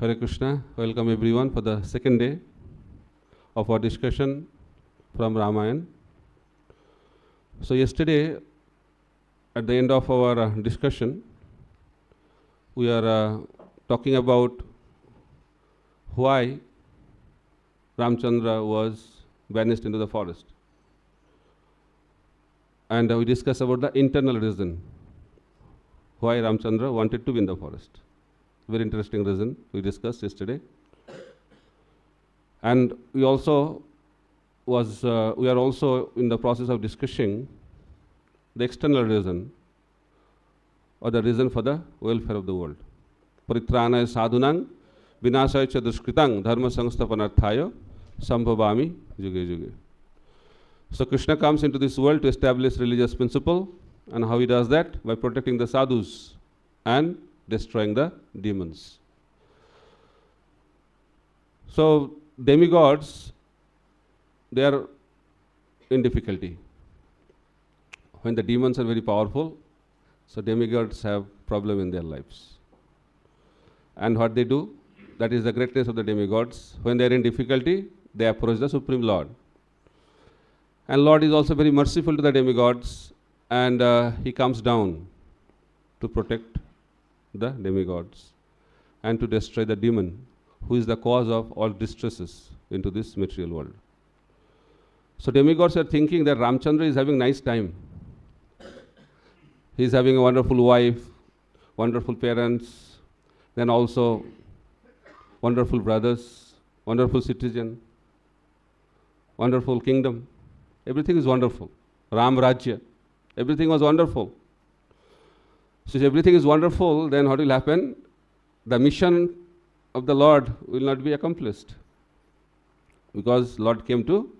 Hare Krishna. Welcome everyone for the second day of our discussion from Ramayana. So yesterday, at the end of our discussion, we are talking about why Ramchandra was banished into the forest. And we discussed about the internal reason why Ramchandra wanted to be in the forest. Very interesting reason we discussed yesterday. And we also we are also in the process of discussing the external reason, or the reason for the welfare of the world. Paritranaya sadhunang vinasaya cha duskritang dharma samsthapanarthaya sambhavami juge juge. So Krishna comes into this world to establish religious principle, and how he does that? By protecting the sadhus and destroying the demons. So demigods, they are in difficulty. When the demons are very powerful, so demigods have problem in their lives. And what they do, that is the greatness of the demigods. When they are in difficulty, they approach the Supreme Lord. And Lord is also very merciful to the demigods, and he comes down to protect the demigods and to destroy the demon who is the cause of all distresses into this material world. So demigods are thinking that Ramchandra is having nice time. He is having a wonderful wife, wonderful parents, then also wonderful brothers, wonderful citizen, wonderful kingdom. Everything is wonderful. Ram Rajya, everything was wonderful. So if everything is wonderful, then what will happen? The mission of the Lord will not be accomplished, because Lord came to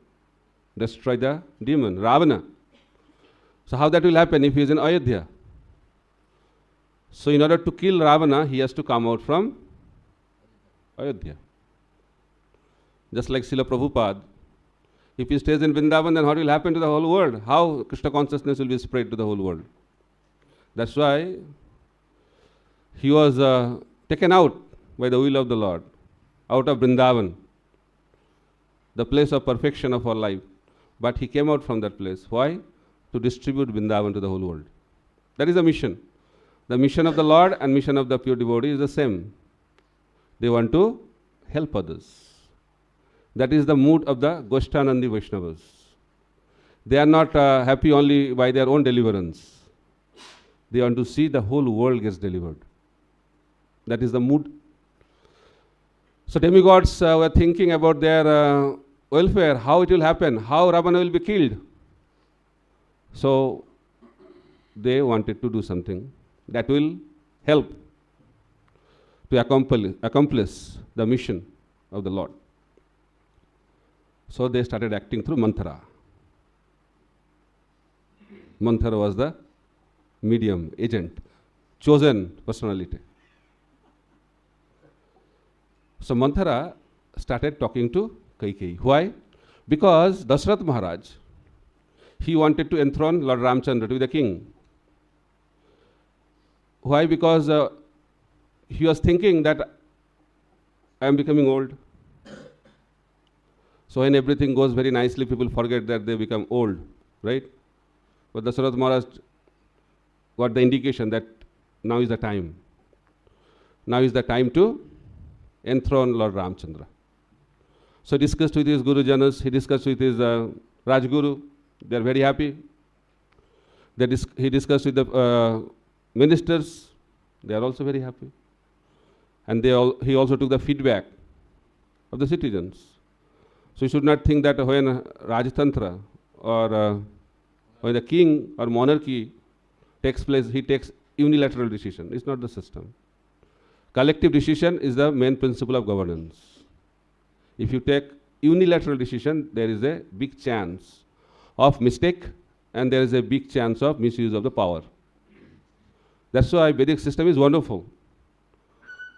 destroy the demon, Ravana. So how that will happen if he is in Ayodhya? So in order to kill Ravana, he has to come out from Ayodhya. Just like Srila Prabhupada, if he stays in Vrindavan, then what will happen to the whole world? How Krishna consciousness will be spread to the whole world? That's why he was taken out by the will of the Lord, out of Vrindavan, the place of perfection of our life. But he came out from that place. Why? To distribute Vrindavan to the whole world. That is the mission. The mission of the Lord and mission of the pure devotee is the same. They want to help others. That is the mood of the Goshtanandi Vaishnavas. They are not happy only by their own deliverance. They want to see the whole world gets delivered. That is the mood. So demigods were thinking about their welfare, how it will happen, how Ravana will be killed. So they wanted to do something that will help to accomplish the mission of the Lord. So they started acting through Manthara. Manthara was the medium, agent, chosen personality. So Manthara started talking to Kaikeyi. Why? Because Dasharatha Maharaj, he wanted to enthrone Lord Ramchandra to be the king. Why? Because he was thinking that I am becoming old. So when everything goes very nicely, people forget that they become old, right? But Dasharatha Maharaj got the indication that now is the time. Now is the time to enthrone Lord Ramchandra. So he discussed with his Guru Janas, he discussed with his Rajguru, they are very happy. He discussed with the ministers, they are also very happy. And he also took the feedback of the citizens. So you should not think that when Rajtantra or when the king or monarchy takes place, he takes unilateral decision. It's not the system. Collective decision is the main principle of governance. If you take unilateral decision, there is a big chance of mistake, and there is a big chance of misuse of the power. That's why Vedic system is wonderful.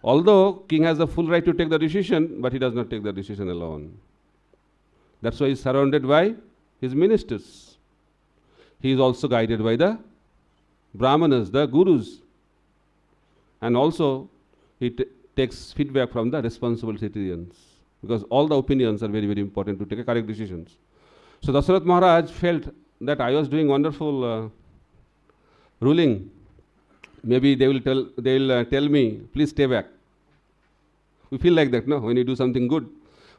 Although king has the full right to take the decision, but he does not take the decision alone. That's why he is surrounded by his ministers. He is also guided by the Brahmanas, the Gurus. And also, takes feedback from the responsible citizens, because all the opinions are very, very important to take a correct decisions. So Dasharatha Maharaj felt that I was doing wonderful ruling. Maybe they will tell me, please stay back. We feel like that, no? When you do something good,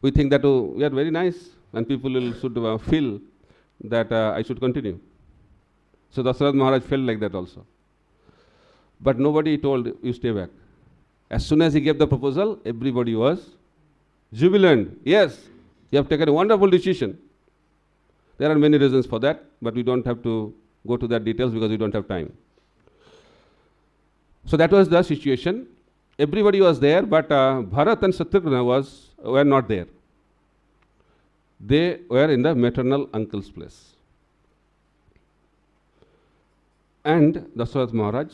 we think that, oh, we are very nice, and people should feel that I should continue. So Dasharatha Maharaj felt like that also. But nobody told, you stay back. As soon as he gave the proposal, everybody was jubilant. Yes, you have taken a wonderful decision. There are many reasons for that, but we don't have to go to that details because we don't have time. So that was the situation. Everybody was there, but Bharata and Shatrughna were not there. They were in the maternal uncle's place. And Dasharatha Maharaj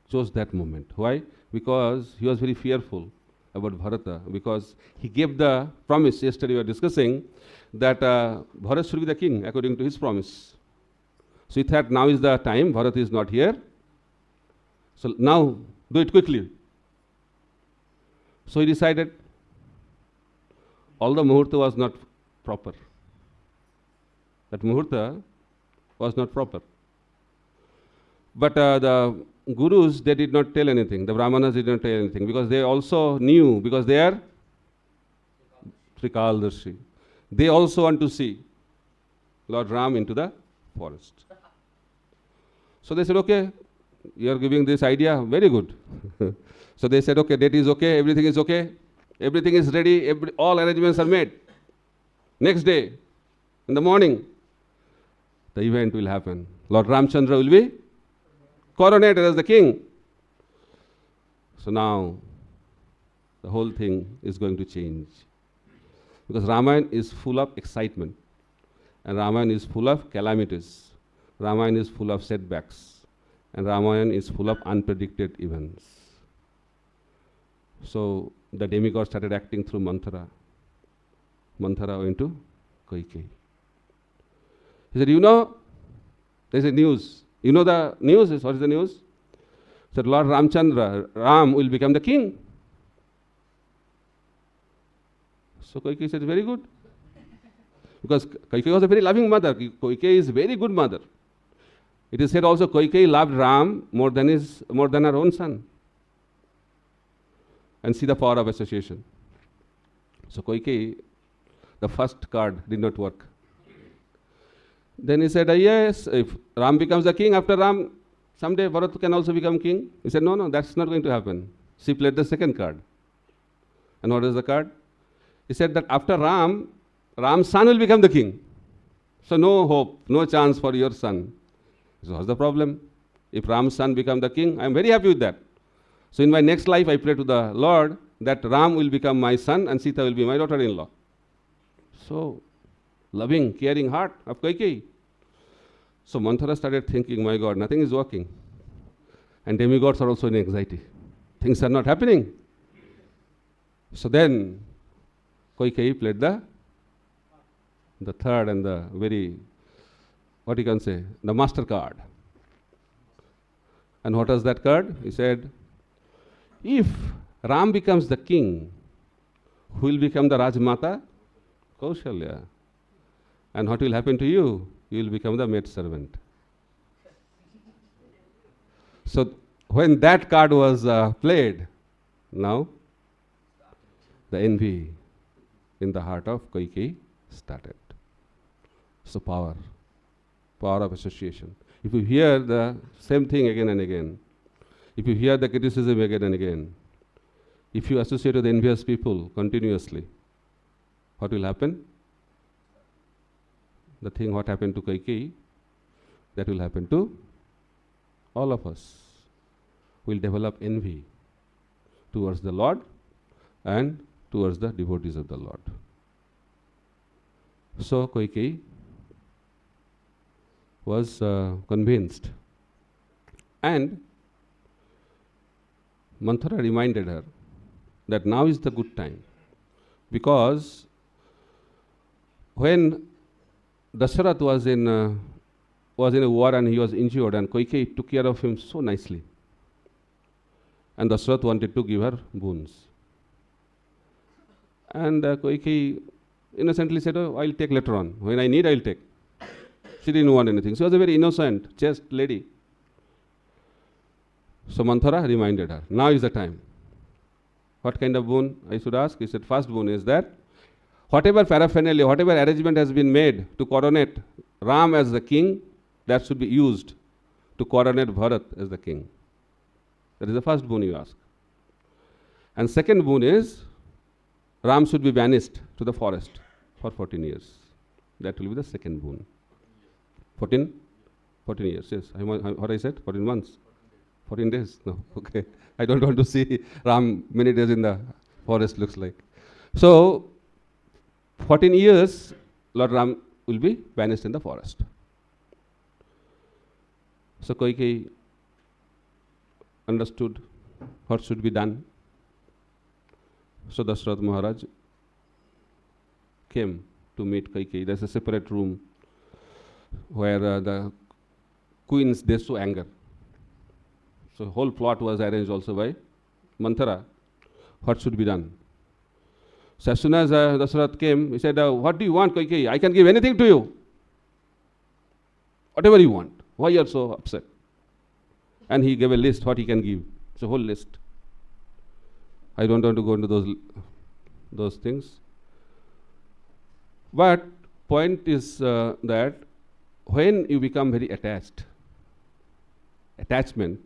chose that moment. Why? Because he was very fearful about Bharata, because he gave the promise, yesterday we were discussing, that Bharata should be the king according to his promise. So he thought, now is the time, Bharata is not here. So now, do it quickly. So he decided, all the muhurta was not proper. That muhurta was not proper. But the gurus, they did not tell anything. The brahmanas did not tell anything, because they also knew, because they are Trikaldarshi. They also want to see Lord Ram into the forest. So they said, okay, you are giving this idea, very good. So they said, okay, date is okay, everything is okay, everything is ready, all arrangements are made. Next day, in the morning, the event will happen. Lord Ramchandra will be coronated as the king. So now, the whole thing is going to change. Because Ramayana is full of excitement, and Ramayana is full of calamities. Ramayana is full of setbacks, and Ramayana is full of unpredicted events. So the demigod started acting through Manthara. Manthara went to Kaikeyi. He said, you know, there's a news. You know the news? What is the news? He said, Lord Ramchandra, Ram will become the king. So Kaikeyi said, very good. Because Kaikeyi was a very loving mother. Kaikeyi is a very good mother. It is said also Kaikeyi loved Ram more than her own son. And see the power of association. So Kaikeyi, the first card did not work. Then he said, yes, if Ram becomes the king, after Ram, someday Bharata can also become king. He said, no, that's not going to happen. She played the second card. And what is the card? He said that after Ram, Ram's son will become the king. So no hope, no chance for your son. So what's the problem? If Ram's son becomes the king, I am very happy with that. So in my next life, I pray to the Lord that Ram will become my son and Sita will be my daughter-in-law. So, loving, caring heart of Kaikeyi. So Manthara started thinking, my God, nothing is working. And demigods are also in anxiety. Things are not happening. So then, Kaikeyi played the third and the very, what you can say, the master card. And what was that card? He said, if Ram becomes the king, who will become the Rajmata? Kaushalya. And what will happen to you? You will become the maid servant. So when that card was played, now the envy in the heart of Kaikeyi started. So power of association. If you hear the same thing again and again, if you hear the criticism again and again, if you associate with envious people continuously, what will happen? The thing what happened to Kaikeyi, that will happen to all of us. We'll develop envy towards the Lord and towards the devotees of the Lord. So Kaikeyi was convinced. And Manthara reminded her that now is the good time. Because when Dasharatha was in a war and he was injured, and Kaikeyi took care of him so nicely. And Dasharatha wanted to give her boons. And Kaikeyi innocently said, oh, I'll take later on. When I need, I'll take. She didn't want anything. She was a very innocent, chaste lady. So Manthara reminded her, now is the time. What kind of boon I should ask? He said, first boon is that whatever paraphernalia, whatever arrangement has been made to coronate Ram as the king, that should be used to coronate Bharata as the king. That is the first boon you ask. And second boon is, Ram should be banished to the forest for 14 years. That will be the second boon. 14 years, yes. What I said? 14 months? 14 days? No, okay. I don't want to see Ram many days in the forest looks like. So, 14 years, Lord Ram will be banished in the forest. So, Kaikeyi understood what should be done. So, Dasharatha Maharaj came to meet Kaikeyi. There's a separate room where the queens, they show anger. So whole plot was arranged also by Manthara. What should be done? So as soon as Dasharatha came, he said, what do you want, Kaikeyi? I can give anything to you. Whatever you want. Why you are so upset? And he gave a list what he can give. It's a whole list. I don't want to go into those things. But point is that when you become very attached, attachment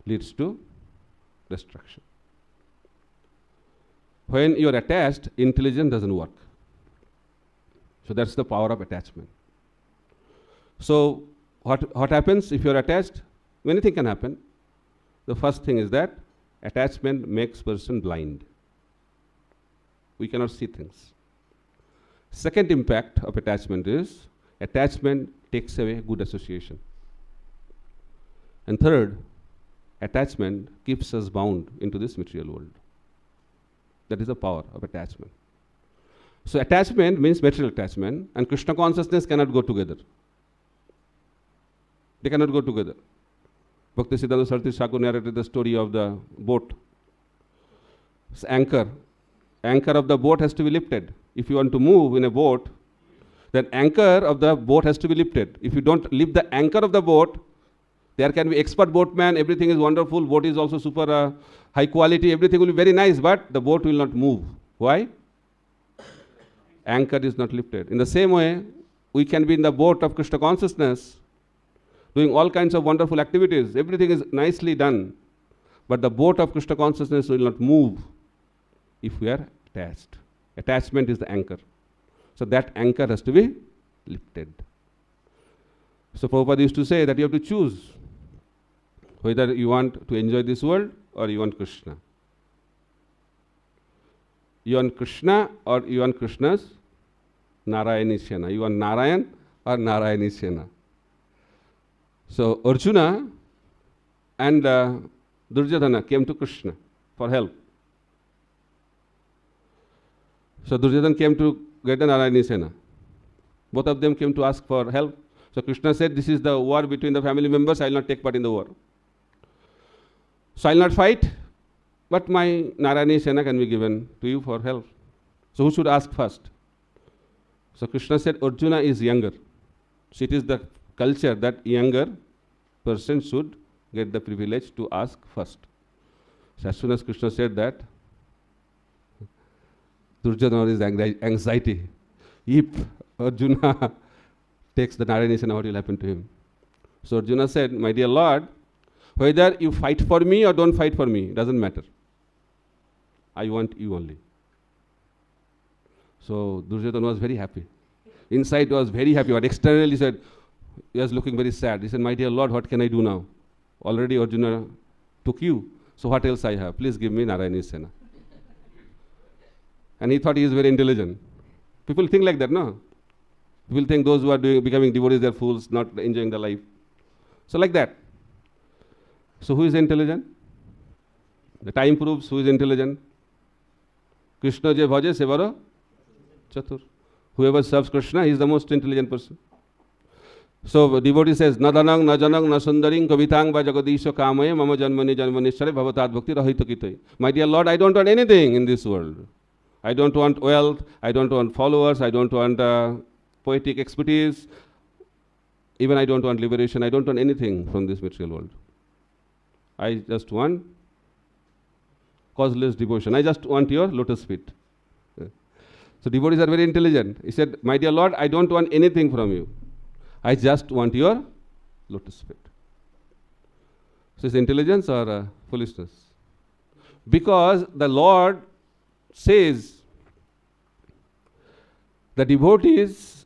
leads to destruction. When you are attached, intelligence doesn't work. So that's the power of attachment. So what happens if you are attached? Anything can happen. The first thing is that attachment makes person blind. We cannot see things. Second impact of attachment is attachment takes away good association. And third, attachment keeps us bound into this material world. That is the power of attachment. So attachment means material attachment, and Krishna consciousness cannot go together. They cannot go together. Bhakti Siddhanta Sarthi Thakur narrated the story of the boat. It's anchor of the boat has to be lifted. If you want to move in a boat, then anchor of the boat has to be lifted. If you don't lift the anchor of the boat, there can be expert boatman, everything is wonderful, boat is also super high quality, everything will be very nice, but the boat will not move. Why? Anchor is not lifted. In the same way, we can be in the boat of Krishna consciousness, doing all kinds of wonderful activities, everything is nicely done, but the boat of Krishna consciousness will not move if we are attached. Attachment is the anchor. So that anchor has to be lifted. So Prabhupada used to say that you have to choose whether you want to enjoy this world or you want Krishna. You want Krishna or you want Krishna's Narayani Sena. You want Narayan or Narayani Sena. So Arjuna and Duryodhana came to Krishna for help. So Duryodhana came to get the Narayani Sena. Both of them came to ask for help. So Krishna said, this is the war between the family members, I will not take part in the war. So I will not fight, but my Narayani Sena can be given to you for help. So who should ask first? So Krishna said, Arjuna is younger. So it is the culture that younger person should get the privilege to ask first. So as soon as Krishna said that, Duryodhana is anxiety. If Arjuna takes the Narayani Sena, what will happen to him? So Arjuna said, my dear Lord, whether you fight for me or don't fight for me, doesn't matter. I want you only. So Duryodhana was very happy. Inside was very happy, but externally said, he was looking very sad. He said, my dear Lord, what can I do now? Already Arjuna took you, so what else I have? Please give me Narayani Sena. And he thought he is very intelligent. People think like that, no? People think those who are becoming devotees, they are fools, not enjoying the life. So like that. So who is intelligent? The time proves who is intelligent. Krishna je bhaje sevaro chatur. Whoever serves Krishna, he is the most intelligent person. So devotee says, na dhanang, na janang, na sundaring, kavitang va jagadisha kamaya, mama janmani janmanishare bhavatad bhakti rahita kitai. My dear Lord, I don't want anything in this world. I don't want wealth, I don't want followers, I don't want poetic expertise, even I don't want liberation, I don't want anything from this material world. I just want causeless devotion. I just want your lotus feet. So devotees are very intelligent. He said, my dear Lord, I don't want anything from you. I just want your lotus feet. So is intelligence or foolishness? Because the Lord says the devotees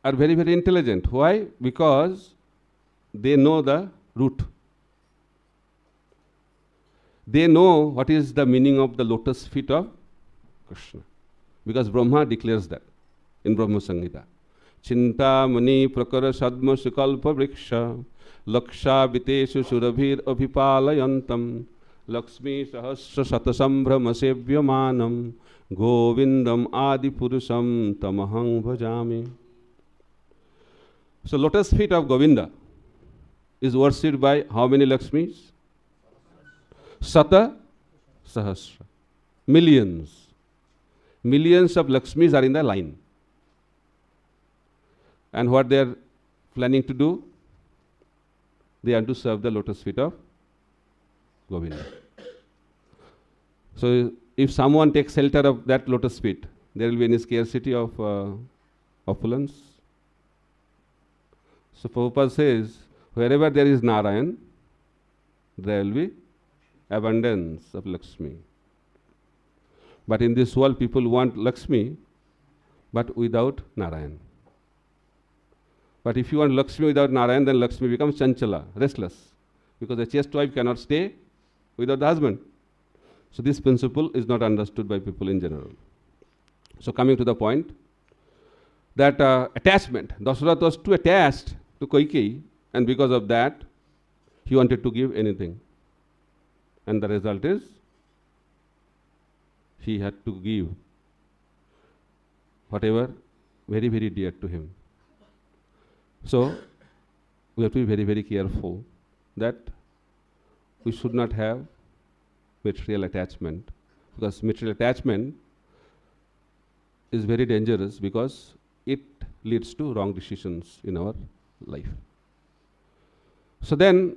are very, very intelligent. Why? Because they know the root. They know what is the meaning of the lotus feet of Krishna. Because Brahma declares that in Brahma Samhita. Chinta mani prakara sadma sukalpa vriksha laksha viteshu surabhir abhipalayantam Lakshmi sahasra satasambhrama sevyamanam govindam adi purusham tamahang bhajami. So lotus feet of Govinda is worshipped by how many Lakshmis? Sata sahasra. Millions. Millions of Lakshmis are in the line. And what they are planning to do? They are to serve the lotus feet of Govinda. So if someone takes shelter of that lotus feet, there will be any scarcity of opulence. So Prabhupada says, wherever there is Narayan, there will be abundance of Lakshmi. But in this world, people want Lakshmi, but without Narayan. But if you want Lakshmi without Narayan, then Lakshmi becomes chanchala, restless. Because a chaste wife cannot stay without the husband. So this principle is not understood by people in general. So coming to the point, that attachment, Dasharatha was too attached to Kaikeyi, and because of that, he wanted to give anything. And the result is, he had to give whatever very, very dear to him. So, we have to be very, very careful that we should not have material attachment, because material attachment is very dangerous because it leads to wrong decisions in our life. So then,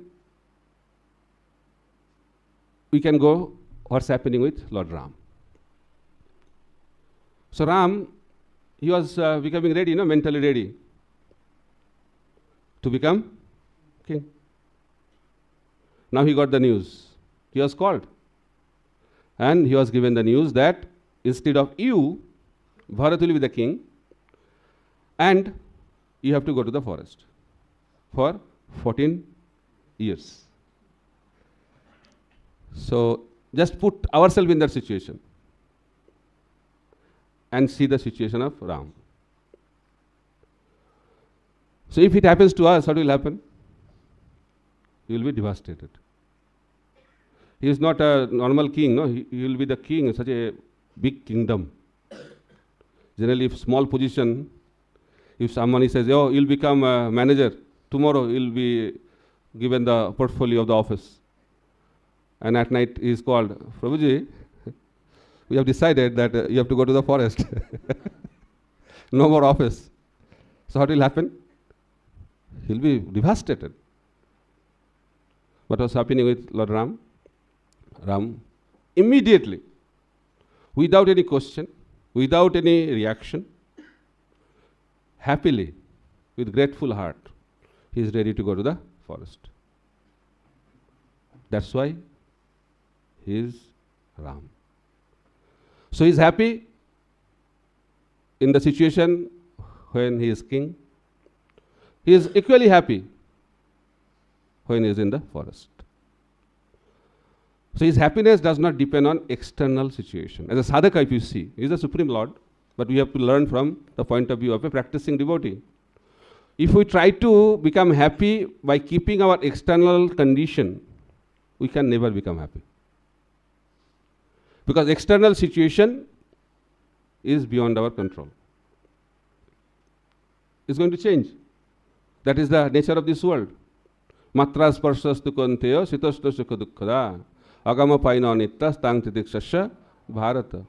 we can go what's happening with Lord Ram. So Ram, he was becoming ready, mentally ready to become king. Now he got the news. He was called. And he was given the news that instead of you, Bharata will be the king, and you have to go to the forest for 14 years. So just put ourselves in that situation and see the situation of Ram. So if it happens to us, what will happen? He will be devastated. He is not a normal king, no? He will be the king in such a big kingdom. Generally, if small position, if someone says, oh, you'll become a manager, tomorrow you'll be given the portfolio of the office. And at night he is called, Prabhuji, we have decided that you have to go to the forest. No more office. So what will happen? He'll be devastated. What was happening with Lord Ram? Ram immediately, without any question, without any reaction, happily, with grateful heart, he is ready to go to the forest. That's why he is Ram. So he is happy in the situation when he is king. He is equally happy when he is in the forest. So his happiness does not depend on external situation. As a sadhaka, if you see, he is the Supreme Lord, but we have to learn from the point of view of a practicing devotee. If we try to become happy by keeping our external condition, we can never become happy. Because external situation is beyond our control. It's going to change. That is the nature of this world. Matras parsastu kanteyo sitashna sukha dukkhada agama paina nittas tang titikshasya Bharata.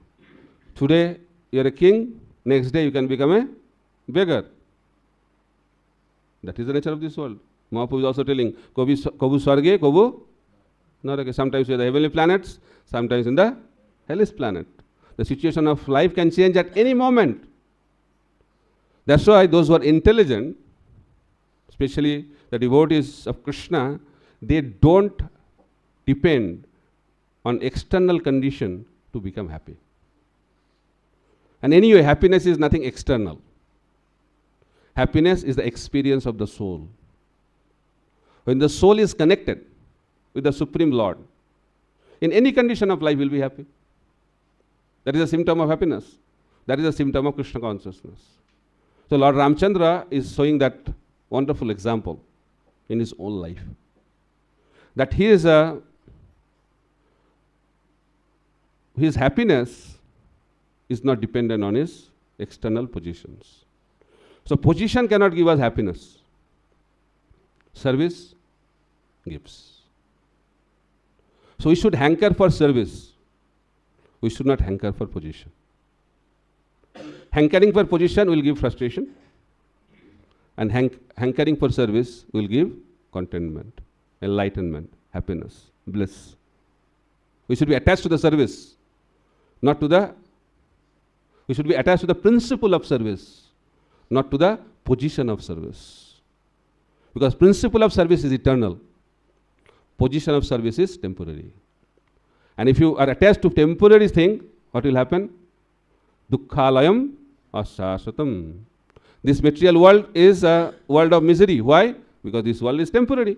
Today you are a king, next day you can become a beggar. That is the nature of this world. Mahaprabhu is also telling, Kabu Swarge, Kabu Narake. Sometimes you are the heavenly planets, sometimes in the hellish planet. The situation of life can change at any moment. That's why those who are intelligent, especially the devotees of Krishna, they don't depend on external condition to become happy. And anyway, happiness is nothing external. Happiness is the experience of the soul. When the soul is connected with the Supreme Lord, in any condition of life will be happy. That is a symptom of happiness. That is a symptom of Krishna consciousness. So Lord Ramchandra is showing that wonderful example in his own life. That his happiness is not dependent on his external positions. So position cannot give us happiness. Service gives. So we should hanker for service. We should not hanker for position. Hankering for position will give frustration, and hankering for service will give contentment, enlightenment, happiness, bliss. We should be attached to the service, not to the... We should be attached to the principle of service, not to the position of service. Because principle of service is eternal. Position of service is temporary. And if you are attached to temporary thing, what will happen? Dukkhalayam ashashvatam. This material world is a world of misery. Why? Because this world is temporary.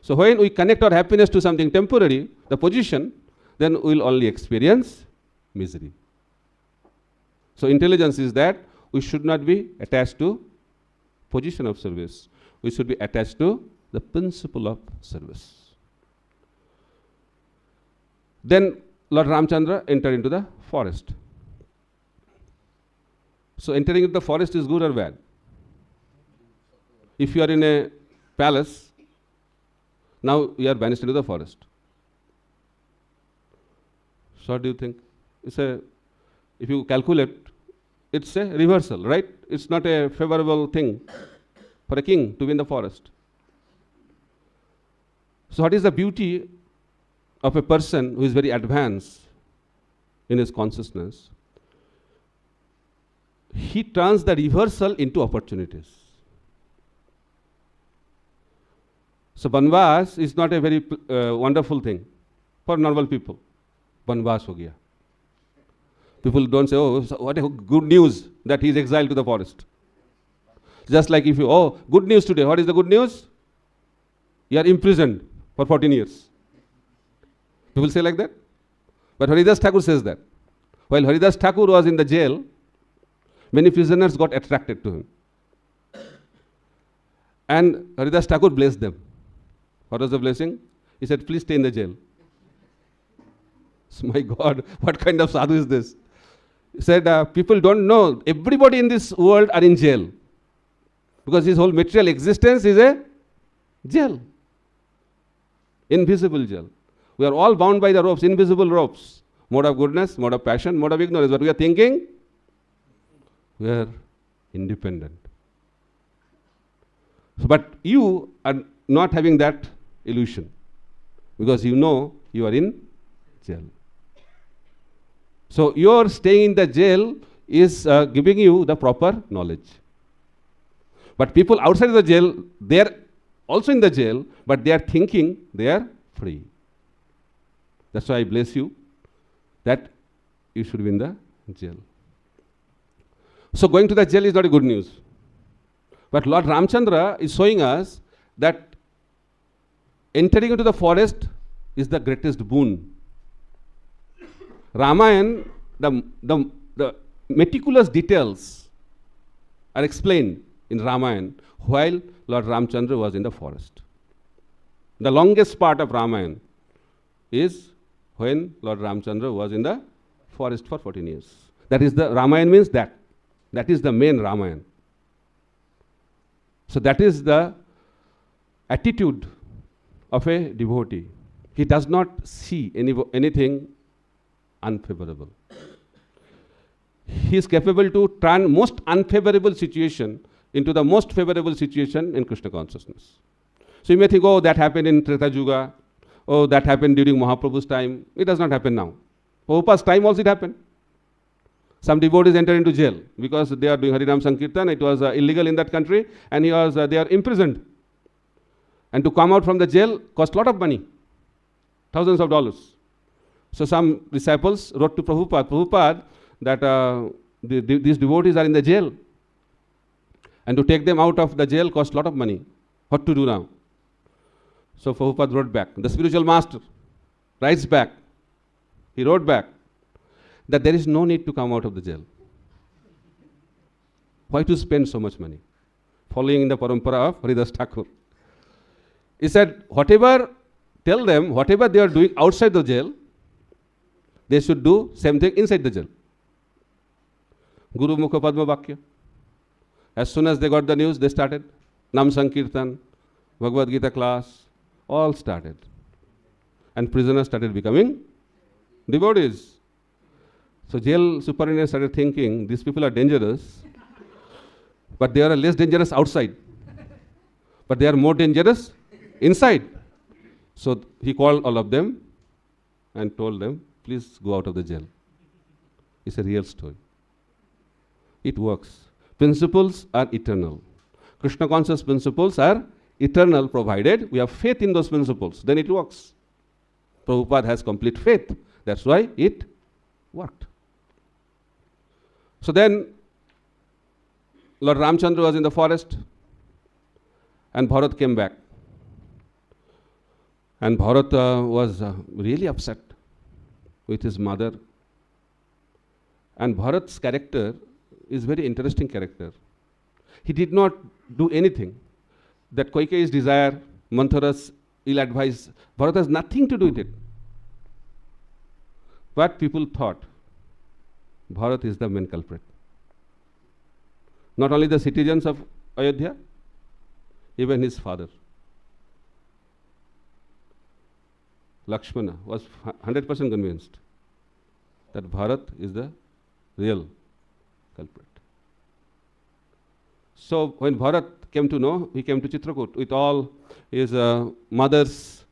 So when we connect our happiness to something temporary, the position, then we will only experience misery. So intelligence is that we should not be attached to position of service. We should be attached to the principle of service. Then Lord Ramchandra entered into the forest. So entering into the forest is good or bad? If you are in a palace, now you are banished into the forest. So what do you think? If you calculate, it's a reversal, right? It's not a favorable thing for a king to be in the forest. So what is the beauty of a person who is very advanced in his consciousness? He turns the reversal into opportunities. So Banvas is not a very wonderful thing for normal people. Banvas ho gaya. People don't say, oh, what a good news that he is exiled to the forest. Just like if you, oh, good news today. What is the good news? You are imprisoned for 14 years. People say like that. But Haridas Thakur says that. While Haridas Thakur was in the jail, many prisoners got attracted to him. And Haridas Thakur blessed them. What was the blessing? He said, please stay in the jail. So, my God, what kind of sadhu is this? He said, people don't know. Everybody in this world are in jail. Because his whole material existence is a jail. Invisible jail. We are all bound by the ropes, invisible ropes. Mode of goodness, mode of passion, mode of ignorance. But we are thinking, we are independent. So, but you are not having that illusion. Because you know you are in jail. So, your staying in the jail is giving you the proper knowledge. But people outside the jail, they are also in the jail, but they are thinking they are free. That's why I bless you that you should be in the jail. So going to the jail is not a good news. But Lord Ramchandra is showing us that entering into the forest is the greatest boon. Ramayana, the meticulous details are explained in Ramayana while Lord Ramchandra was in the forest. The longest part of Ramayana is when Lord Ramchandra was in the forest for 14 years. That is the Ramayana means that. That is the main Ramayana. So that is the attitude of a devotee. He does not see anything unfavorable. He is capable to turn most unfavorable situation into the most favorable situation in Krishna consciousness. So you may think, oh, that happened in tretayuga, oh, that happened during Mahaprabhu's time. It does not happen now. Prabhupada's time also it happened. Some devotees enter into jail because they are doing Hare Ram Sankirtan. It was illegal in that country, and they are imprisoned. And to come out from the jail cost a lot of money, thousands of dollars. So some disciples wrote to Prabhupada that these devotees are in the jail, and to take them out of the jail cost a lot of money. What to do now? So Prabhupada wrote back. The spiritual master writes back. He wrote back that there is no need to come out of the jail. Why to spend so much money? Following in the parampara of Haridas Thakur. He said, tell them, whatever they are doing outside the jail, they should do same thing inside the jail. Guru Mukha Padma Vakya. As soon as they got the news, they started. Nam Sankirtan, Bhagavad Gita class, all started. And prisoners started becoming devotees. So jail superintendent started thinking, these people are dangerous, but they are less dangerous outside. But they are more dangerous inside. So he called all of them and told them, please go out of the jail. It's a real story. It works. Principles are eternal. Krishna conscious principles are eternal, provided we have faith in those principles. Then it works. Prabhupada has complete faith. That's why it worked. So then Lord Ramchandra was in the forest, and Bharata came back. And Bharata was really upset with his mother. And Bharata's character is very interesting character. He did not do anything. That Kaikeyi's desire, Manthara's ill advice, Bharata has nothing to do with it. But people thought Bharata is the main culprit. Not only the citizens of Ayodhya, even his father. Laxmana was 100% convinced that Bharata is the real culprit. So when Bharata came to know, he came to Chitrakoot with all his mothers.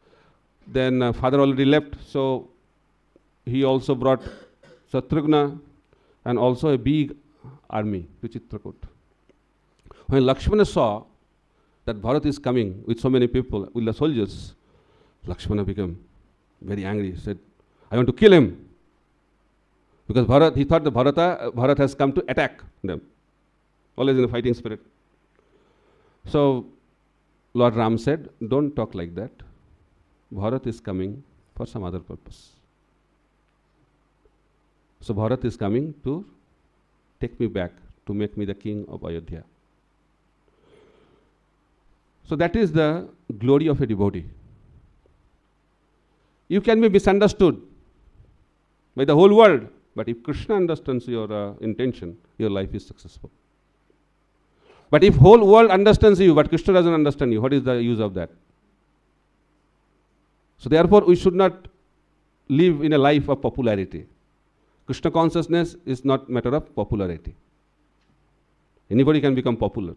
Then father already left, so he also brought Shatrughna and also a big army to Chitrakoot. When Laxmana saw that Bharata is coming with so many people, with the soldiers, Laxmana became very angry. He said, I want to kill him. Because he thought that Bharata has come to attack them. Always in a fighting spirit. So Lord Ram said, don't talk like that. Bharata is coming for some other purpose. So Bharata is coming to take me back, to make me the king of Ayodhya. So that is the glory of a devotee. You can be misunderstood by the whole world, but if Krishna understands your intention, your life is successful. But if whole world understands you, but Krishna doesn't understand you, what is the use of that? So therefore, we should not live in a life of popularity. Krishna consciousness is not a matter of popularity. Anybody can become popular.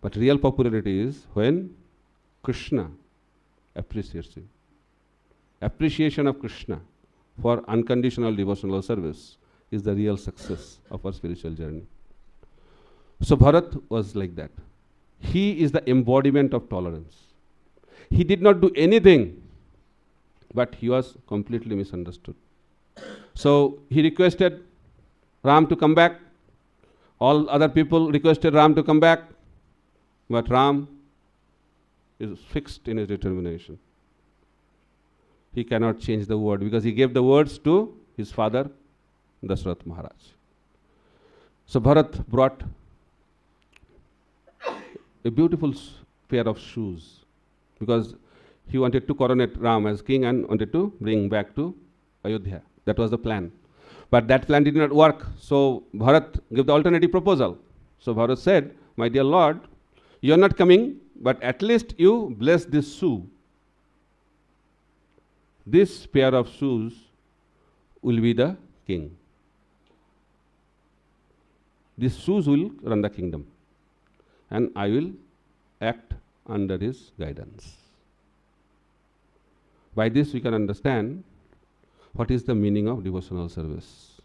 But real popularity is when Krishna appreciates you. Appreciation of Krishna for unconditional devotional service is the real success of our spiritual journey. So Bharata was like that. He is the embodiment of tolerance. He did not do anything, but he was completely misunderstood. So he requested Ram to come back. All other people requested Ram to come back. But Ram is fixed in his determination. He cannot change the word because he gave the words to his father, Dasharatha Maharaj. So Bharata brought a beautiful pair of shoes because he wanted to coronate Ram as king and wanted to bring back to Ayodhya. That was the plan. But that plan did not work. So Bharata gave the alternative proposal. So Bharata said, my dear Lord, you are not coming, but at least you bless this shoe. This pair of shoes will be the king. These shoes will run the kingdom, and I will act under his guidance. By this we can understand what is the meaning of devotional service.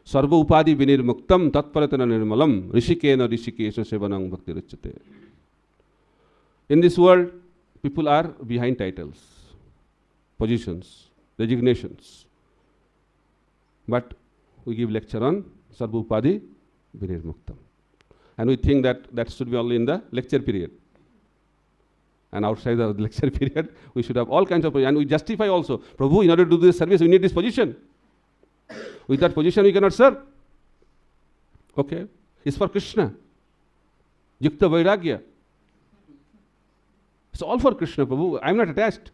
Sarva upadi vinirmuktam tatparatana nirmalam rishikena rishikesha sevanam bhakti ruchyate. In this world, people are behind titles, positions, designations. But we give lecture on Sarva upadi vinirmuktam. And we think that should be only in the lecture period. And outside the lecture period, we should have all kinds of positions. And we justify also, Prabhu, in order to do this service, we need this position. With that position, we cannot serve. Okay, it's for Krishna. Yukta Vairagya. It's all for Krishna, Prabhu. I'm not attached.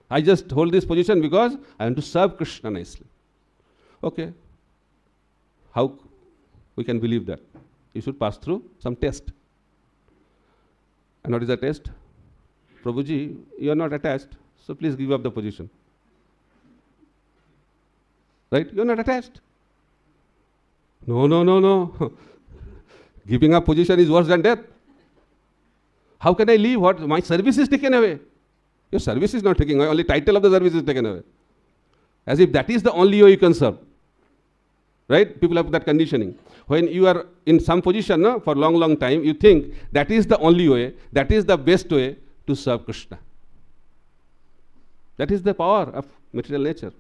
I just hold this position because I want to serve Krishna nicely. Okay. How we can believe that? You should pass through some test. And what is the test? Prabhuji, you are not attached, so please give up the position. Right? You are not attached. No. Giving up position is worse than death. How can I leave? What? My service is taken away. Your service is not taken away, only title of the service is taken away. As if that is the only way you can serve. Right? People have that conditioning. When you are in some position for long time, you think that is the only way, that is the best way to serve Krishna. That is the power of material nature.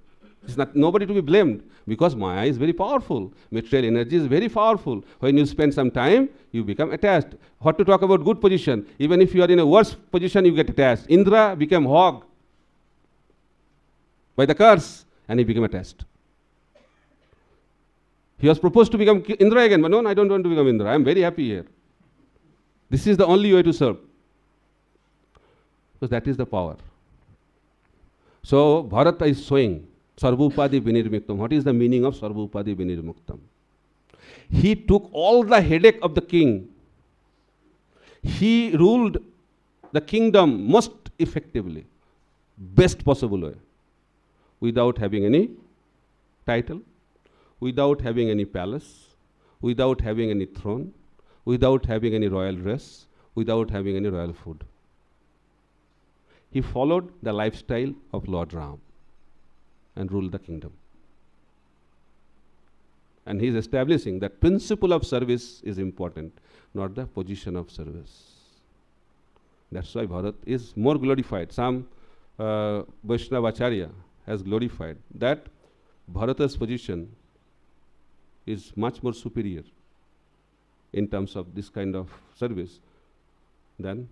It's not nobody to be blamed, because Maya is very powerful. Material energy is very powerful. When you spend some time, you become attached. What to talk about good position? Even if you are in a worse position, you get attached. Indra became hog by the curse, and he became attached. He was proposed to become Indra again, but no, I don't want to become Indra. I am very happy here. This is the only way to serve. Because that is the power. So Bharata is showing Sarvupadi Vinirmuktam. What is the meaning of Sarvupadi Vinirmuktam? He took all the headache of the king. He ruled the kingdom most effectively, best possible way, without having any title, without having any palace, without having any throne, without having any royal dress, without having any royal food. He followed the lifestyle of Lord Ram and ruled the kingdom. And he is establishing that principle of service is important, not the position of service. That's why Bharat is more glorified. Some Vaishnava Acharya has glorified that Bharata's position is much more superior in terms of this kind of service than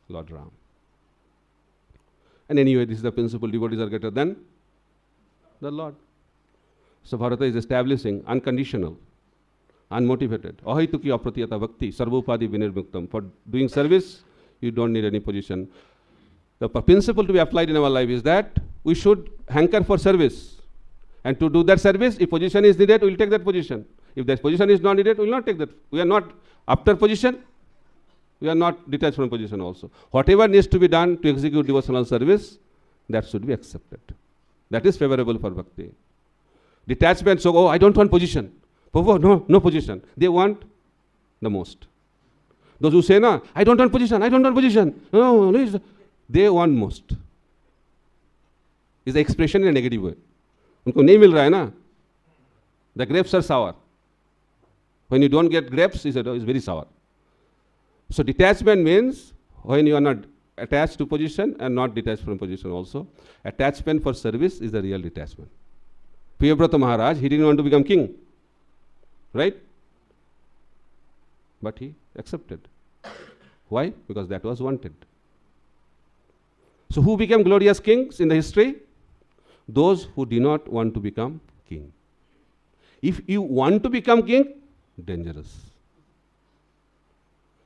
Lord Ram. And anyway, this is the principle, devotees are greater than the Lord. So Bharata is establishing unconditional, unmotivated, ahaituki apratiyata bhakti, sarvopadi vinirmuktam. For doing service, you don't need any position. The principle to be applied in our life is that we should hanker for service. And to do that service, if position is needed, we will take that position. If that position is not needed, we will not take that. We are not after position. We are not detached from position also. Whatever needs to be done to execute devotional service, that should be accepted. That is favorable for bhakti. Detachment, so, oh, I don't want position. No position. They want the most. Those who say, no, I don't want position. No, they want most. Is the expression in a negative way. उनको नहीं मिल रहा है ना. The grapes are sour. When you don't get grapes, it's very sour. So detachment means when you are not attached to position and not detached from position also. Attachment for service is the real detachment. Priyavrata Maharaj, he didn't want to become king. Right? But he accepted. Why? Because that was wanted. So who became glorious kings in the history? Those who do not want to become king. If you want to become king, dangerous.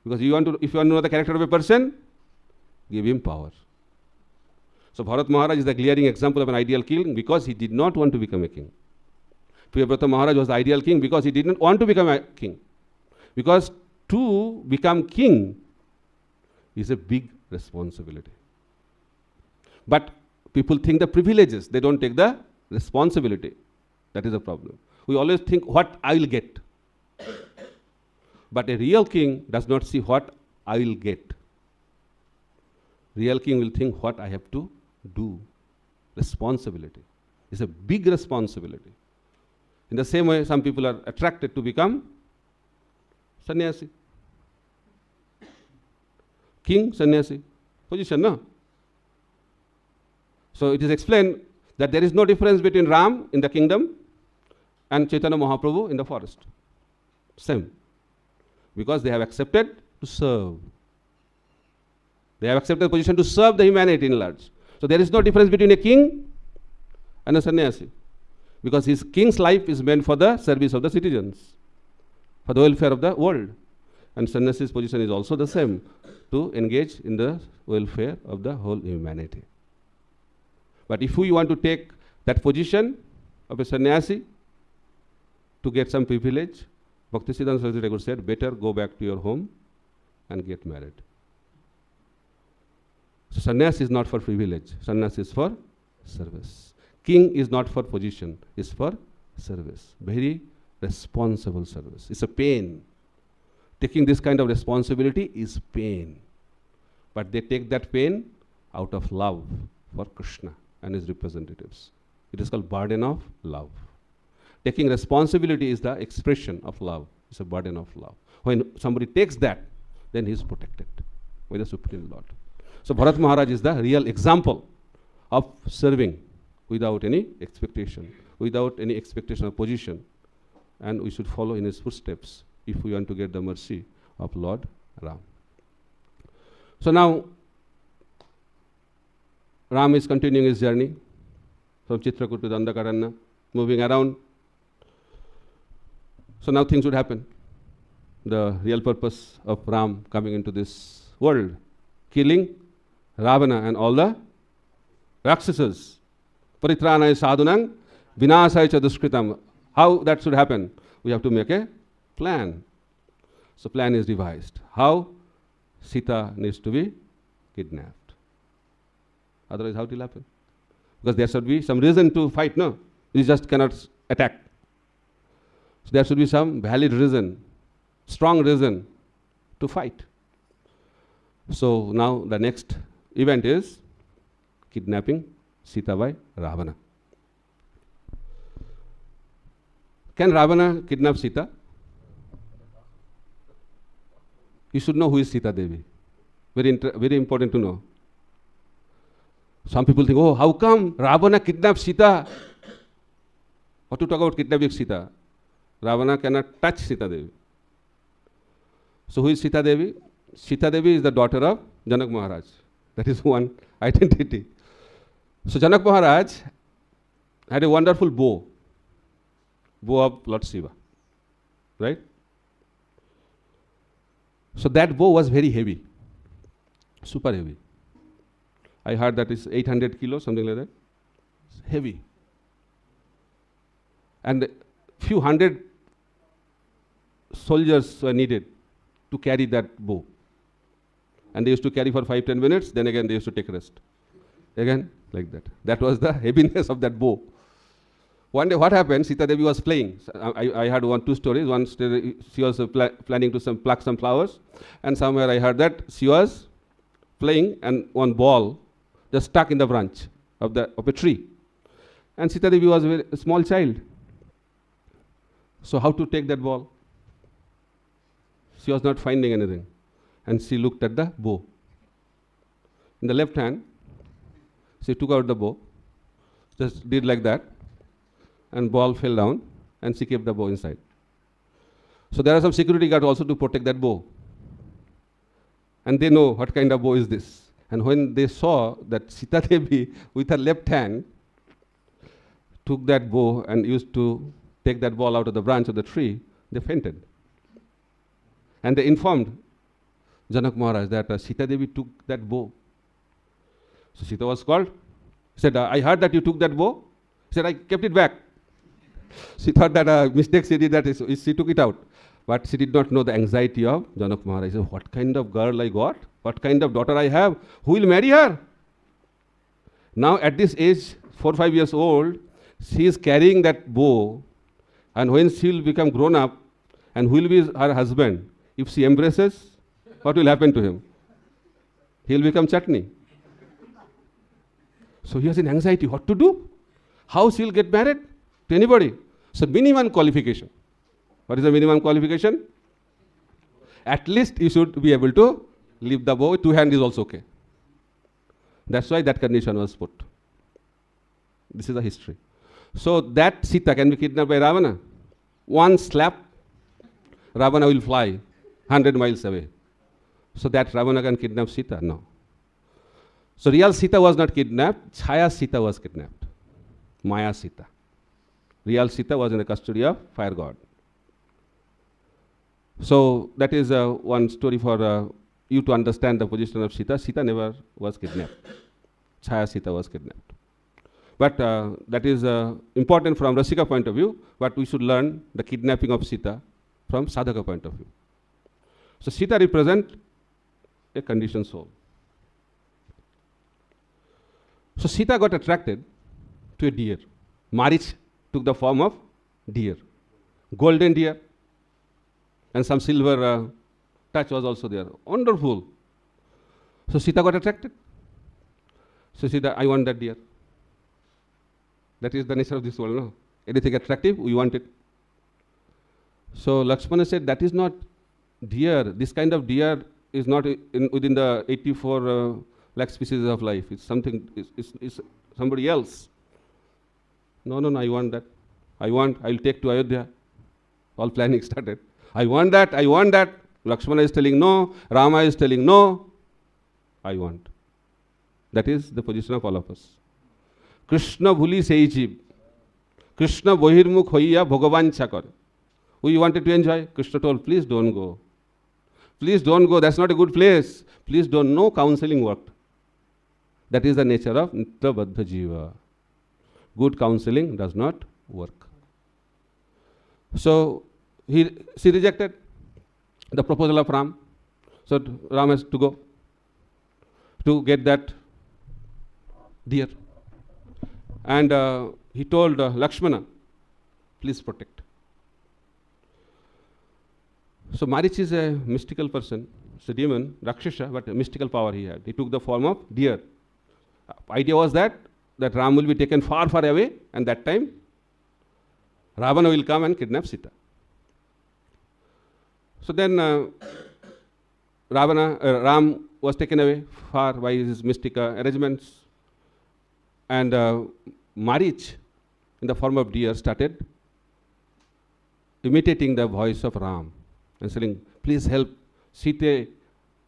Because if you want to know the character of a person, give him power. So Bharat Maharaj is the glaring example of an ideal king because he did not want to become a king. Priyavrata Maharaj was the ideal king because he didn't want to become a king. Because to become king is a big responsibility. But people think the privileges, they don't take the responsibility. That is the problem. We always think what I will get. But a real king does not see what I will get. Real king will think what I have to do. Responsibility. It's a big responsibility. In the same way, some people are attracted to become sannyasi. King, sannyasi. Position, no? So it is explained that there is no difference between Ram in the kingdom and Chaitanya Mahaprabhu in the forest. Same. Because they have accepted to serve. They have accepted the position to serve the humanity in large. So there is no difference between a king and a sannyasi. Because his king's life is meant for the service of the citizens, for the welfare of the world. And sannyasi's position is also the same, to engage in the welfare of the whole humanity. But if we want to take that position of a sannyasi to get some privilege, Bhaktisiddhanta Saraswati Thakur said, better go back to your home and get married. So sannyasi is not for privilege, sannyasi is for service. King is not for position, is for service. Very responsible service. It's a pain. Taking this kind of responsibility is pain. But they take that pain out of love for Krishna and his representatives. It is called burden of love. Taking responsibility is the expression of love. It's a burden of love. When somebody takes that, then he is protected by the Supreme Lord. So Bharat Maharaj is the real example of serving without any expectation of position. And we should follow in his footsteps if we want to get the mercy of Lord Ram. So now, Ram is continuing his journey from Chitrakoot to Dandakaranya, moving around. So now things would happen. The real purpose of Ram coming into this world, killing Ravana and all the Rakshasas. Paritranaya sadhunang vinasaya cha duskritam. How that should happen? We have to make a plan. So plan is devised. How? Sita needs to be kidnapped. Otherwise how it will happen? Because there should be some reason to fight, no? You just cannot attack. So there should be some valid reason, strong reason to fight. So now the next event is kidnapping Sita by Ravana. Can Ravana kidnap Sita? You should know who is Sita Devi. Very important to know. Some people think, oh, how come Ravana kidnapped Sita? What to talk about kidnapping Sita? Ravana cannot touch Sita Devi. So who is Sita Devi? Sita Devi is the daughter of Janak Maharaj. That is one identity. So Janak Maharaj had a wonderful bow of Lord Shiva, right? So that bow was very heavy, super heavy. I heard that it's 800 kilos, something like that. It's heavy. And few hundred soldiers were needed to carry that bow. And they used to carry for 5-10 minutes, then again they used to take rest. Again, like that. That was the heaviness of that bow. One day what happened, Sita Devi was playing. I heard two stories. One story, she was planning to pluck some flowers. And somewhere I heard that she was playing and one ball just stuck in the branch of a tree. And Sita Devi was a small child. So how to take that ball? She was not finding anything. And she looked at the bow. In the left hand, she took out the bow, just did like that, and ball fell down, and she kept the bow inside. So there are some security guards also to protect that bow. And they know what kind of bow is this. And when they saw that Sita Devi with her left hand took that bow and used to take that ball out of the branch of the tree, they fainted. And they informed Janak Maharaj that Sita Devi took that bow. So Sita was called. He said, I heard that you took that bow. He said, I kept it back. She thought that a mistake she did, that is, she took it out. But she did not know the anxiety of Janak Maharaj. He said, what kind of girl I got? What kind of daughter I have? Who will marry her? Now at this age, 4 or 5 years old, she is carrying that bow, and when she will become grown up, and who will be her husband, if she embraces, what will happen to him? He will become chutney. So he has an anxiety, what to do? How she will get married to anybody? So minimum qualification. What is the minimum qualification? At least you should be able to leave the bow. 2 hands is also okay. That's why that condition was put. This is the history. So that Sita can be kidnapped by Ravana. One slap, Ravana will fly 100 miles away. So that Ravana can kidnap Sita? No. So real Sita was not kidnapped. Chaya Sita was kidnapped. Maya Sita. Real Sita was in the custody of fire god. So that is one story for you to understand the position of Sita. Sita never was kidnapped. Chaya Sita was kidnapped. But that is important from Rasika point of view, but we should learn the kidnapping of Sita from Sadhaka point of view. So Sita represents a conditioned soul. So Sita got attracted to a deer. Marich took the form of deer. Golden deer. And some silver touch was also there. Wonderful. So Sita got attracted. So Sita, I want that deer. That is the nature of this world, no? Anything attractive, we want it. So Laxmana said, that is not deer. This kind of deer is not within the 84 lakh species of life. It's something, it's somebody else. No, I want that. I'll take to Ayodhya. All planning started. I want that. Lakshmana is telling no. Rama is telling no. I want. That is the position of all of us. Krishna bhuli sei jeev. Krishna bohirmukh hoiya bhagavancha kare. We wanted to enjoy. Krishna told, please don't go. Please don't go. That's not a good place. Please don't. No counseling worked. That is the nature of Nitya Baddha Jiva. Good counseling does not work. So she rejected the proposal of Ram. So Ram has to go to get that deer. And he told Lakshmana, please protect. So Marich is a mystical person. It's a demon, Rakshasa, but a mystical power he had. He took the form of deer. Idea was that Ram will be taken far, far away, and that time Ravana will come and kidnap Sita. So then Ram was taken away far by his mystic arrangements, and Marich, in the form of deer, started imitating the voice of Ram and saying, please help Sita,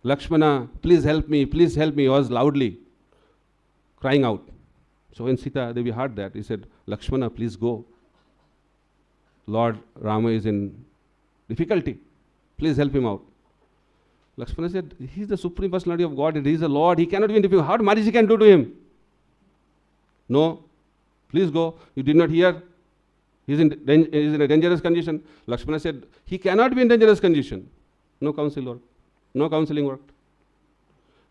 Lakshmana, please help me, he was loudly crying out. So when Sita Devi heard that, he said, Lakshmana, please go. Lord Rama is in difficulty. Please help him out. Lakshmana said, he is the Supreme Personality of God. He is the Lord. He cannot be in difficulty. How Marich can do to him? No. Please go. You did not hear. He is in a dangerous condition. Lakshmana said, he cannot be in dangerous condition. No counsel worked. No counseling worked.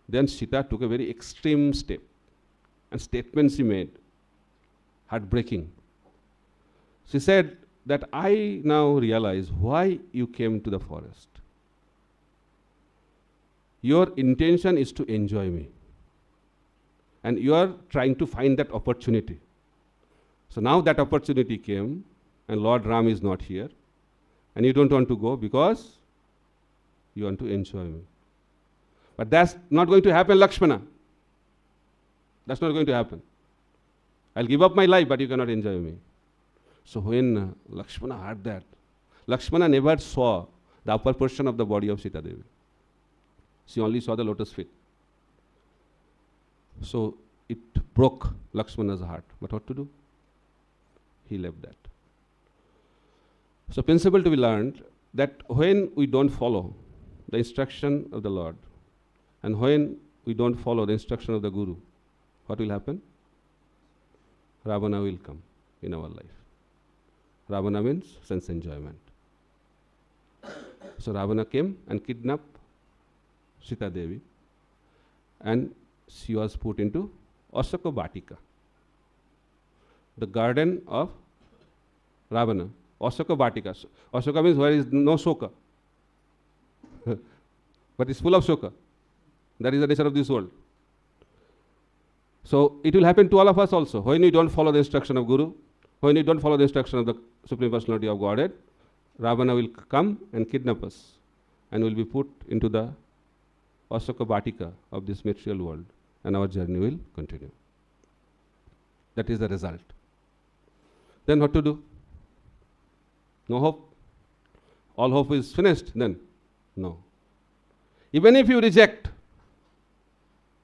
Then Sita took a very extreme step. And statements she made, heartbreaking. She said that I now realize why you came to the forest. Your intention is to enjoy me. And you are trying to find that opportunity. So now that opportunity came, and Lord Ram is not here, and you don't want to go because you want to enjoy me. But that's not going to happen, Lakshmana. That's not going to happen. I'll give up my life, but you cannot enjoy me. So when Lakshmana heard that, Lakshmana never saw the upper portion of the body of Sita Devi. She only saw the lotus feet. So it broke Lakshmana's heart. But what to do? He left that. So principle to be learned that when we don't follow the instruction of the Lord, and when we don't follow the instruction of the Guru, what will happen? Ravana will come in our life. Ravana means sense enjoyment. So Ravana came and kidnapped Sita Devi, and she was put into Ashoka Vatika, the garden of Ravana. Ashoka Vatika. Ashoka means where is no Shoka, but it's full of Shoka. That is the nature of this world. So it will happen to all of us also. When we don't follow the instruction of Guru, when we don't follow the instruction of the Supreme Personality of Godhead, Ravana will come and kidnap us and will be put into the Ashoka Vatika of this material world, and our journey will continue. That is the result. Then what to do? No hope? All hope is finished then? No. Even if you reject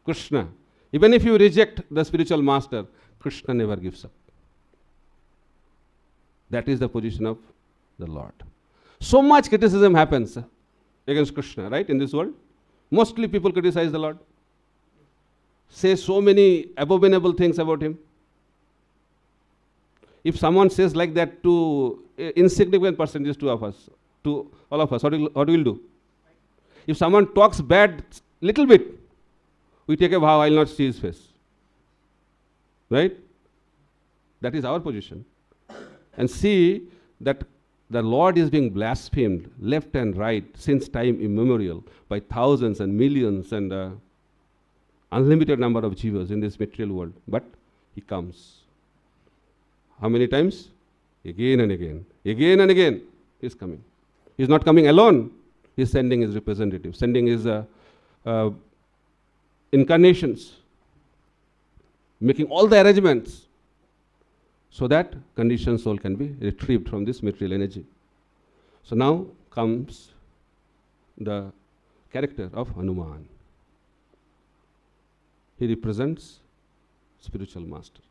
Krishna, even if you reject the spiritual master, Krishna never gives up. That is the position of the Lord. So much criticism happens against Krishna, right, in this world. Mostly people criticize the Lord, say so many abominable things about him. If someone says like that to insignificant percentages to us, to all of us, what will do? If someone talks bad little bit, we take a vow, I will not see his face. Right? That is our position. And see that the Lord is being blasphemed left and right since time immemorial by thousands and millions and unlimited number of jivas in this material world. But he comes. How many times? Again and again. Again and again he is coming. He is not coming alone. He is sending his representatives, sending his incarnations, making all the arrangements so that conditioned soul can be retrieved from this material energy. So now comes the character of Hanuman. He represents spiritual master.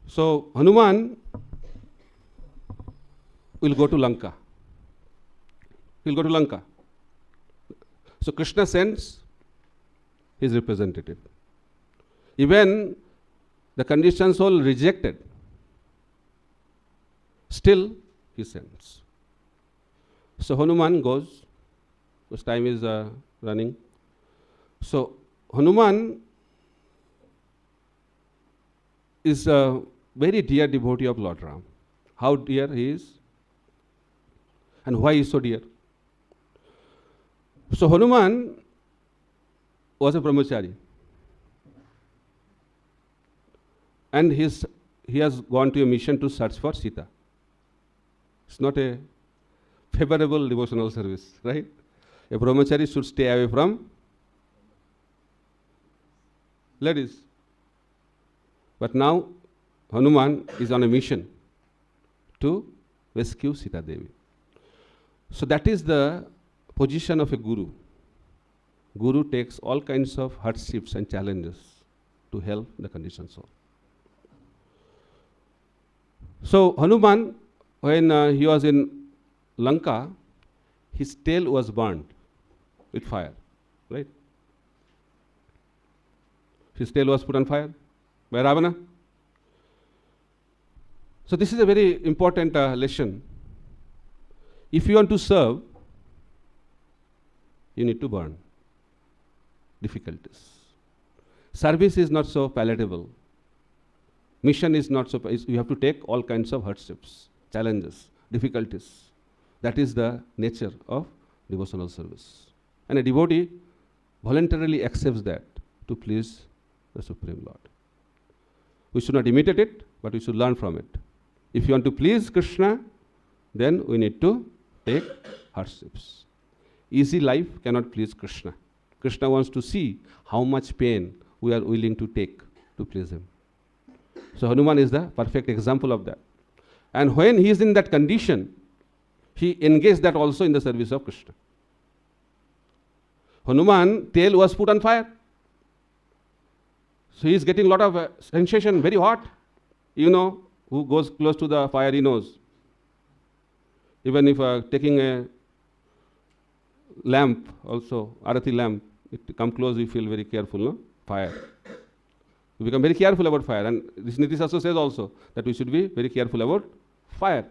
So Hanuman will go to Lanka. He will go to Lanka. So Krishna sends his representative. Even the conditioned soul rejected, still he sends. So Hanuman goes. This time is running. So Hanuman is a very dear devotee of Lord Ram. How dear he is and why he is so dear. So Hanuman was a brahmachari, and he has gone to a mission to search for Sita. It's not a favorable devotional service, right? A brahmachari should stay away from ladies. But now Hanuman is on a mission to rescue Sita Devi. So that is the position of a guru. Guru takes all kinds of hardships and challenges to help the conditioned soul. So Hanuman, when he was in Lanka, his tail was burned with fire, right? His tail was put on fire by Ravana. So this is a very important lesson. If you want to serve, you need to burn difficulties. Service is not so palatable. Mission is not so, you have to take all kinds of hardships, challenges, difficulties. That is the nature of devotional service. And a devotee voluntarily accepts that to please the Supreme Lord. We should not imitate it, but we should learn from it. If you want to please Krishna, then we need to take hardships. Easy life cannot please Krishna. Krishna wants to see how much pain we are willing to take to please him. So Hanuman is the perfect example of that. And when he is in that condition, he engaged that also in the service of Krishna. Hanuman tail was put on fire. So he is getting a lot of sensation, very hot. You know, who goes close to the fire, he knows. Even if taking a lamp also, arati lamp, it come close, we feel very careful, no? Fire. We become very careful about fire. And this Niti Shastra says also that we should be very careful about fire.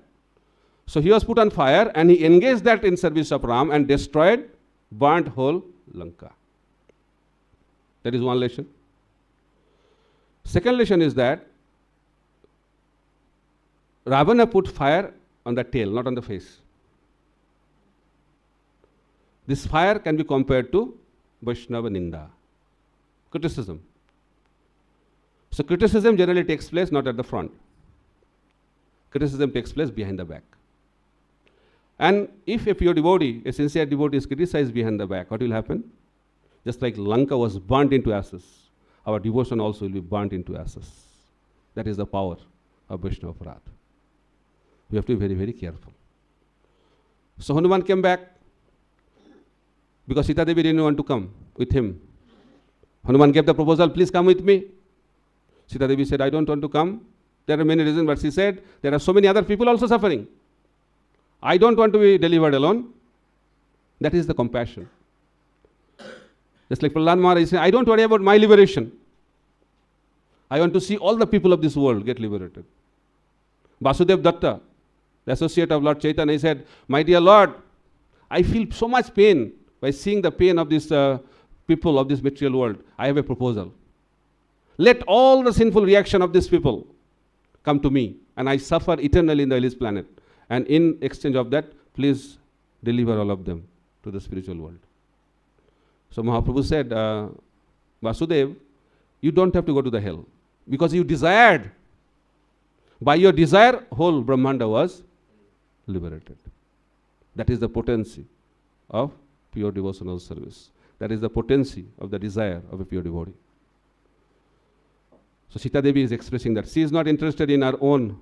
So he was put on fire and he engaged that in service of Ram and destroyed, burnt whole Lanka. That is one lesson. Second lesson is that Ravana put fire on the tail, not on the face. This fire can be compared to Vaishnava Ninda, criticism. So criticism generally takes place not at the front. Criticism takes place behind the back. And if a pure devotee, a sincere devotee is criticized behind the back, what will happen? Just like Lanka was burnt into ashes, our devotion also will be burnt into ashes. That is the power of Vaishnava Parat. We have to be very, very careful. So Hanuman came back because Sita Devi didn't want to come with him. Hanuman gave the proposal, please come with me. Sita Devi said, I don't want to come. There are many reasons, but she said, there are so many other people also suffering. I don't want to be delivered alone. That is the compassion. Just like Prahlad Maharaj said, I don't worry about my liberation. I want to see all the people of this world get liberated. Vasudev Datta, the associate of Lord Chaitanya, he said, my dear Lord, I feel so much pain by seeing the pain of these people of this material world. I have a proposal. Let all the sinful reaction of these people come to me, and I suffer eternally in the hellish planet. And in exchange of that, please deliver all of them to the spiritual world. So Mahaprabhu said, Vasudev, you don't have to go to the hell, because you desired. By your desire, whole Brahmanda was liberated. That is the potency of pure devotional service. That is the potency of the desire of a pure devotee. So Sita Devi is expressing that she is not interested in her own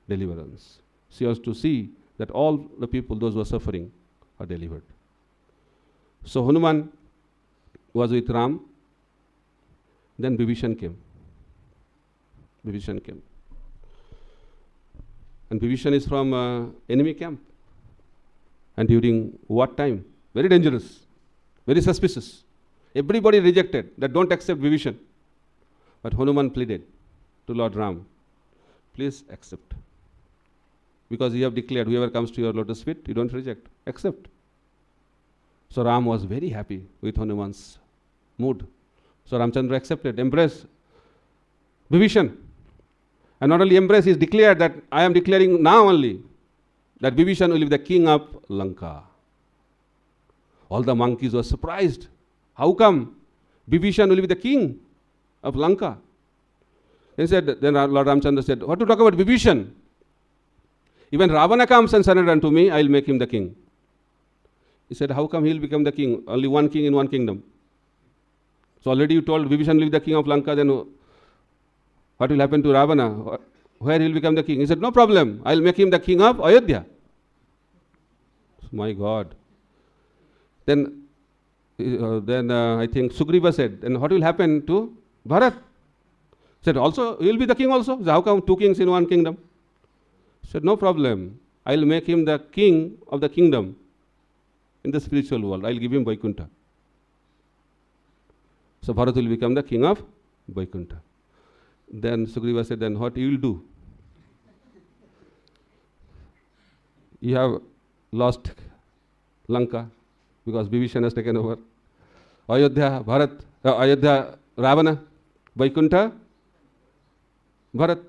deliverance. She has to see that all the people, those who are suffering, are delivered. So Hanuman was with Ram. Then Vibhishan came. Vibhishan came. And Vibhishan is from enemy camp. And during what time? Very dangerous, very suspicious. Everybody rejected that don't accept Vibhishan. But Hanuman pleaded to Lord Ram, please accept. Because you have declared, whoever comes to your lotus feet, you don't reject, accept. So Ram was very happy with Hanuman's mood. So Ramchandra accepted, embraced Vibhishan. And not only embrace, he declared that I am declaring now only that Vibhishan will be the king of Lanka. All the monkeys were surprised. How come Vibhishan will be the king of Lanka? He said, then Lord Ramchandra said, what to talk about Vibhishan? Even Ravana comes and surrender unto me, I will make him the king. He said, how come he will become the king? Only one king in one kingdom. So already you told Vibhishan will be the king of Lanka, then what will happen to Ravana? Where he will become the king? He said, no problem, I will make him the king of Ayodhya. My God. Then I think Sugriva said, then what will happen to Bharata? He said, also, he will be the king also. So how come two kings in one kingdom? He said, no problem. I will make him the king of the kingdom in the spiritual world. I will give him Vaikuntha. So Bharata will become the king of Vaikuntha. Then Sugriva said, then what you will do? You have lost Lanka because Vibhishan has taken over. Ayodhya, Ayodhya, Ravana, Vaikuntha, Bharat.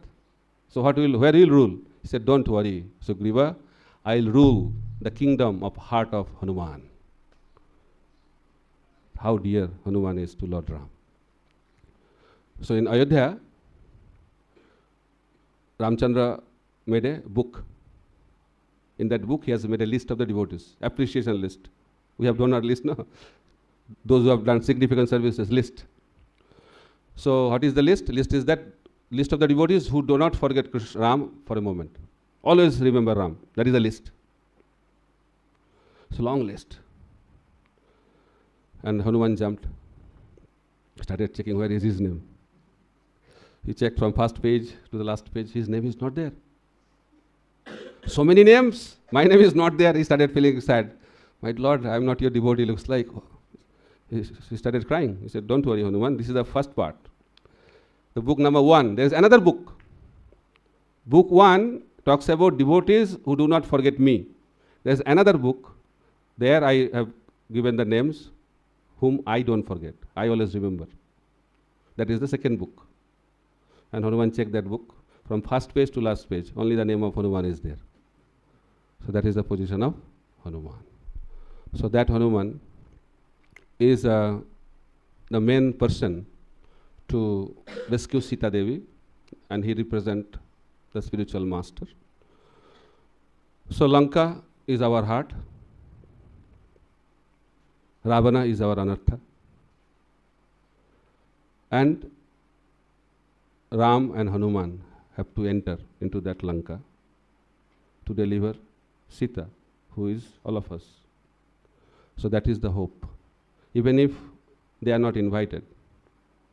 So where he will rule? He said, don't worry, Sugriva, I will rule the kingdom of heart of Hanuman. How dear Hanuman is to Lord Ram. So in Ayodhya, Ramchandra made a book. In that book, he has made a list of the devotees, appreciation list. We have done our list now. Those who have done significant services, list. So what is the list? List is that list of the devotees who do not forget Ram for a moment. Always remember Ram. That is the list. It's a long list. And Hanuman jumped, started checking where is his name. He checked from first page to the last page. His name is not there. So many names. My name is not there. He started feeling sad. My Lord, I am not your devotee, looks like. He started crying. He said, don't worry, Hanuman. This is the first part. The book number 1. There is another book. Book 1 talks about devotees who do not forget me. There's another book. There I have given the names whom I don't forget. I always remember. That is the second book. And Hanuman checked that book. From first page to last page, only the name of Hanuman is there. So that is the position of Hanuman. So that Hanuman is the main person to rescue Sita Devi, and he represents the spiritual master. So Lanka is our heart. Ravana is our anartha. And Ram and Hanuman have to enter into that Lanka to deliver Sita, who is all of us. So that is the hope. Even if they are not invited,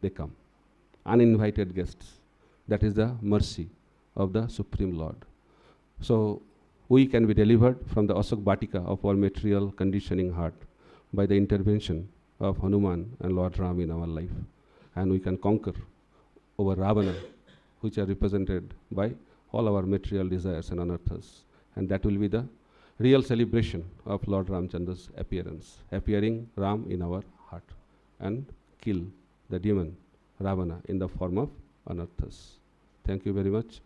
they come. Uninvited guests. That is the mercy of the Supreme Lord. So we can be delivered from the Asok Batika of our material conditioning heart by the intervention of Hanuman and Lord Ram in our life. And we can conquer over Ravana, which are represented by all our material desires and anarthas. And that will be the real celebration of Lord Ramchandra's appearance, appearing Ram in our heart and kill the demon Ravana in the form of anarthas. Thank you very much.